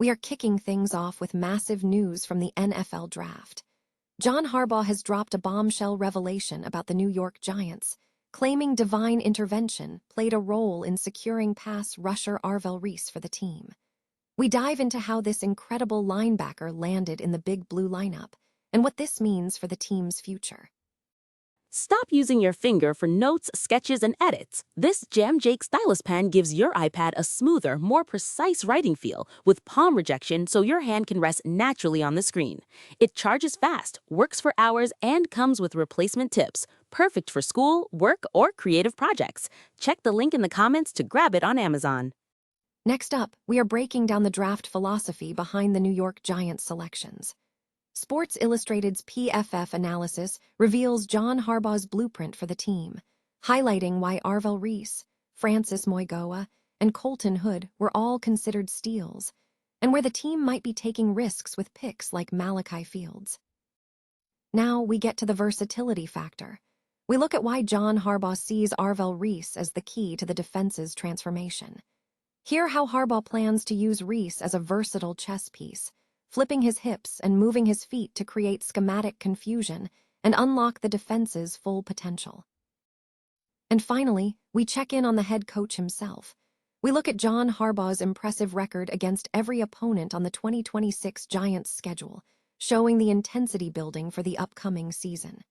we are kicking things off with massive news from the NFL draft. John Harbaugh has dropped a bombshell revelation about the New York Giants, claiming divine intervention played a role in securing pass rusher Arvell Reese for the team. We dive into how this incredible linebacker landed in the Big Blue lineup and what this means for the team's future. Stop using your finger for notes, sketches, and edits. This Jam Jake stylus pen gives your iPad a smoother, more precise writing feel with palm rejection so your hand can rest naturally on the screen. It charges fast, works for hours, and comes with replacement tips. Perfect for school, work, or creative projects. Check the link in the comments to grab it on Amazon. Next up, we are breaking down the draft philosophy behind the New York Giants selections. Sports Illustrated's PFF analysis reveals John Harbaugh's blueprint for the team, highlighting why Arvell Reese, Francis Moigoa, and Colton Hood were all considered steals, and where the team might be taking risks with picks like Malachi Fields. Now we get to the versatility factor. We look at why John Harbaugh sees Arvell Reese as the key to the defense's transformation. Hear how Harbaugh plans to use Reese as a versatile chess piece, flipping his hips and moving his feet to create schematic confusion and unlock the defense's full potential. And finally, we check in on the head coach himself. We look at John Harbaugh's impressive record against every opponent on the 2026 Giants schedule, showing the intensity building for the upcoming season.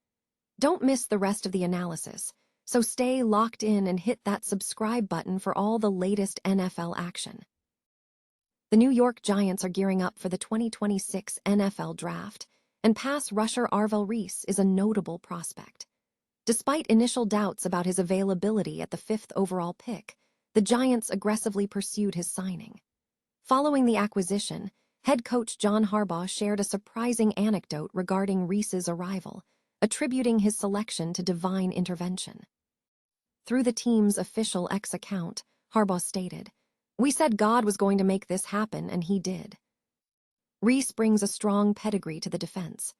Don't miss the rest of the analysis, so stay locked in and hit that subscribe button for all the latest NFL action. The New York Giants are gearing up for the 2026 NFL Draft, and pass rusher Arvell Reese is a notable prospect. Despite initial doubts about his availability at the 5th overall pick, the Giants aggressively pursued his signing. Following the acquisition, head coach John Harbaugh shared a surprising anecdote regarding Reese's arrival, attributing his selection to divine intervention. Through the team's official X account, Harbaugh stated, "We said God was going to make this happen, and he did." Reese brings a strong pedigree to the defense.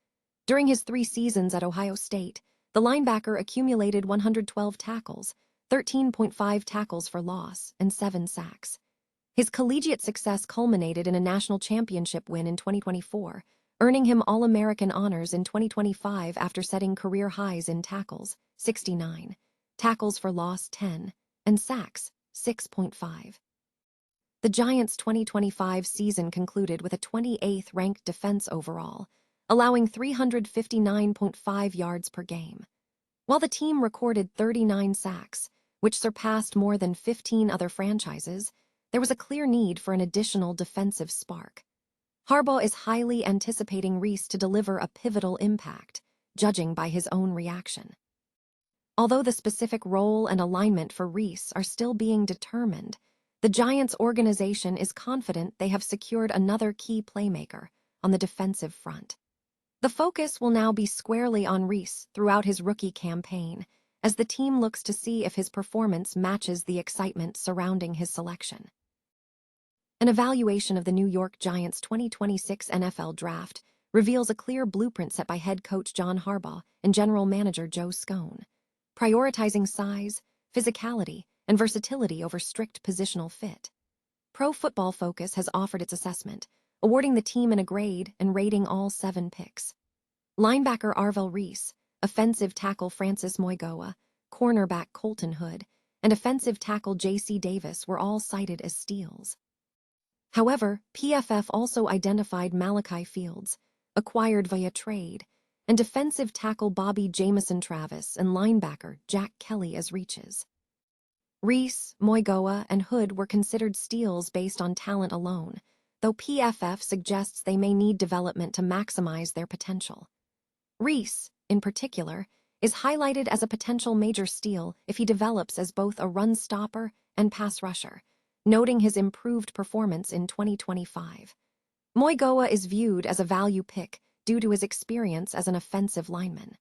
During his 3 seasons at Ohio State, the linebacker accumulated 112 tackles, 13.5 tackles for loss, and 7 sacks. His collegiate success culminated in a national championship win in 2024, earning him All-American honors in 2025 after setting career highs in tackles, 69, tackles for loss, 10, and sacks, 6.5. The Giants' 2025 season concluded with a 28th ranked defense overall, allowing 359.5 yards per game. While the team recorded 39 sacks, which surpassed more than 15 other franchises, there was a clear need for an additional defensive spark. Harbaugh is highly anticipating Reese to deliver a pivotal impact, judging by his own reaction. Although the specific role and alignment for Reese are still being determined, the Giants organization is confident they have secured another key playmaker on the defensive front. The focus will now be squarely on Reese throughout his rookie campaign, as the team looks to see if his performance matches the excitement surrounding his selection. An evaluation of the New York Giants' 2026 NFL Draft reveals a clear blueprint set by head coach John Harbaugh and general manager Joe Scone, prioritizing size, physicality, and versatility over strict positional fit. Pro Football Focus has offered its assessment, awarding the team a grade and rating all 7 picks. Linebacker Arvell Reese, offensive tackle Francis Moigoa, cornerback Colton Hood, and offensive tackle J.C. Davis were all cited as steals. However, PFF also identified Malachi Fields, acquired via trade, and defensive tackle Bobby Jamison Travis and linebacker Jack Kelly as reaches. Reese, Moigoa, and Hood were considered steals based on talent alone, though PFF suggests they may need development to maximize their potential. Reese, in particular, is highlighted as a potential major steal if he develops as both a run stopper and pass rusher, noting his improved performance in 2025. Moigoa is viewed as a value pick due to his experience as an offensive lineman.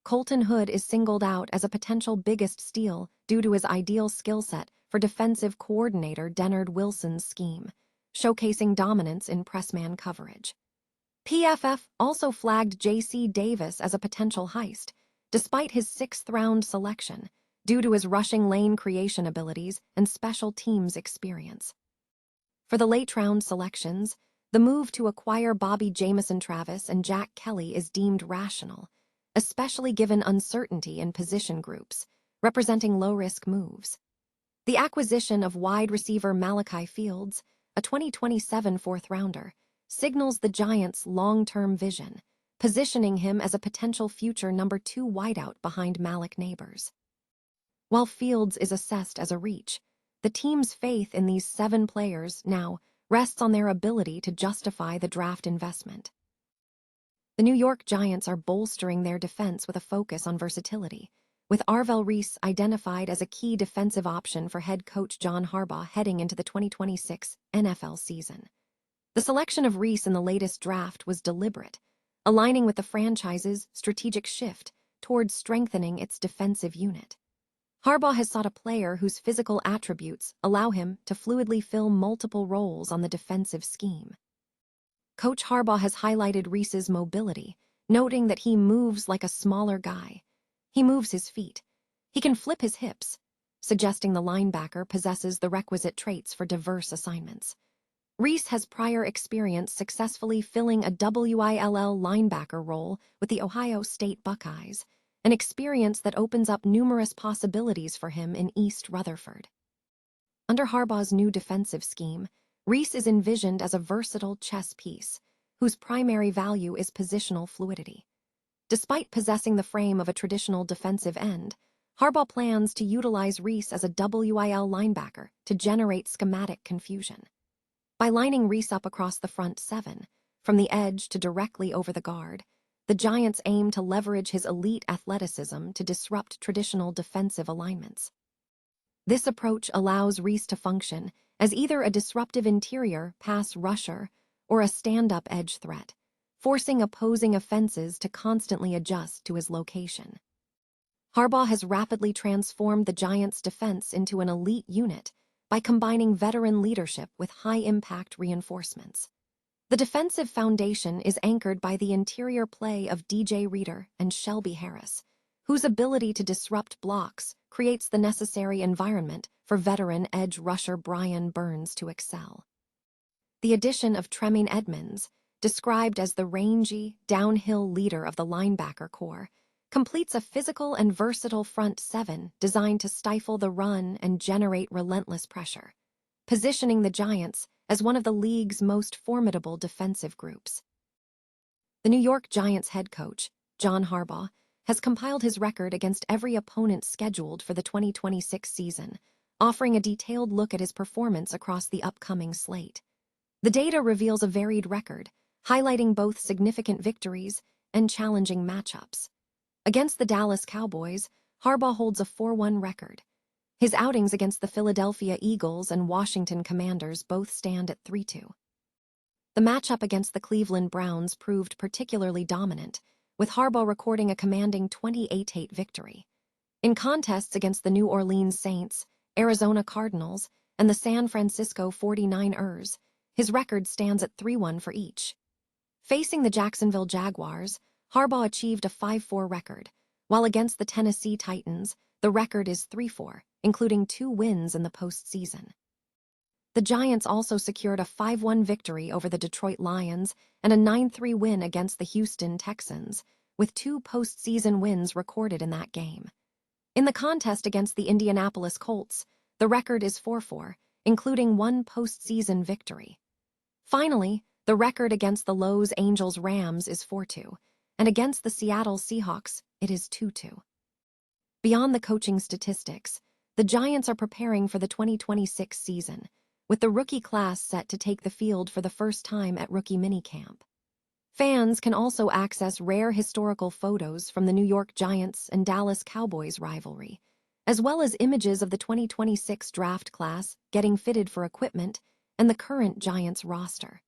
Colton Hood is singled out as a potential biggest steal due to his ideal skill set for defensive coordinator Dennard Wilson's scheme, showcasing dominance in press-man coverage. PFF also flagged J.C. Davis as a potential heist, despite his 6th-round selection, due to his rushing lane creation abilities and special teams experience. For the late-round selections, the move to acquire Bobby Jamison-Travis and Jack Kelly is deemed rational, especially given uncertainty in position groups, representing low-risk moves. The acquisition of wide receiver Malachi Fields, a 2027 fourth-rounder, signals the Giants' long-term vision, positioning him as a potential future number 2 wideout behind Malik Neighbors. While Fields is assessed as a reach, the team's faith in these 7 players now rests on their ability to justify the draft investment. The New York Giants are bolstering their defense with a focus on versatility, with Arvell Reese identified as a key defensive option for head coach John Harbaugh heading into the 2026 NFL season. The selection of Reese in the latest draft was deliberate, aligning with the franchise's strategic shift towards strengthening its defensive unit. Harbaugh has sought a player whose physical attributes allow him to fluidly fill multiple roles on the defensive scheme. Coach Harbaugh has highlighted Reese's mobility, noting that he moves like a smaller guy. He moves his feet. He can flip his hips, suggesting the linebacker possesses the requisite traits for diverse assignments. Reese has prior experience successfully filling a WILL linebacker role with the Ohio State Buckeyes, an experience that opens up numerous possibilities for him in East Rutherford. Under Harbaugh's new defensive scheme, Reese is envisioned as a versatile chess piece, whose primary value is positional fluidity. Despite possessing the frame of a traditional defensive end, Harbaugh plans to utilize Reese as a WIL linebacker to generate schematic confusion. By lining Reese up across the front 7, from the edge to directly over the guard, the Giants aim to leverage his elite athleticism to disrupt traditional defensive alignments. This approach allows Reese to function as either a disruptive interior pass rusher or a stand-up edge threat, forcing opposing offenses to constantly adjust to his location. Harbaugh has rapidly transformed the Giants' defense into an elite unit by combining veteran leadership with high-impact reinforcements. The defensive foundation is anchored by the interior play of DJ Reader and Shelby Harris, whose ability to disrupt blocks creates the necessary environment for veteran edge rusher Brian Burns to excel. The addition of Tremaine Edmonds, described as the rangy, downhill leader of the linebacker corps, completes a physical and versatile front 7 designed to stifle the run and generate relentless pressure, positioning the Giants as one of the league's most formidable defensive groups. The New York Giants head coach, John Harbaugh, has compiled his record against every opponent scheduled for the 2026 season, offering a detailed look at his performance across the upcoming slate. The data reveals a varied record, highlighting both significant victories and challenging matchups. Against the Dallas Cowboys, Harbaugh holds a 4-1 record. His outings against the Philadelphia Eagles and Washington Commanders both stand at 3-2. The matchup against the Cleveland Browns proved particularly dominant, with Harbaugh recording a commanding 28-8 victory. In contests against the New Orleans Saints, Arizona Cardinals, and the San Francisco 49ers, his record stands at 3-1 for each. Facing the Jacksonville Jaguars, Harbaugh achieved a 5-4 record, while against the Tennessee Titans, the record is 3-4, including 2 wins in the postseason. The Giants also secured a 5-1 victory over the Detroit Lions and a 9-3 win against the Houston Texans, with 2 postseason wins recorded in that game. In the contest against the Indianapolis Colts, the record is 4-4, including 1 postseason victory. Finally, the record against the Los Angeles Rams is 4-2, and against the Seattle Seahawks, it is 2-2. Beyond the coaching statistics, the Giants are preparing for the 2026 season, with the rookie class set to take the field for the first time at rookie minicamp. Fans can also access rare historical photos from the New York Giants and Dallas Cowboys rivalry, as well as images of the 2026 draft class getting fitted for equipment and the current Giants roster.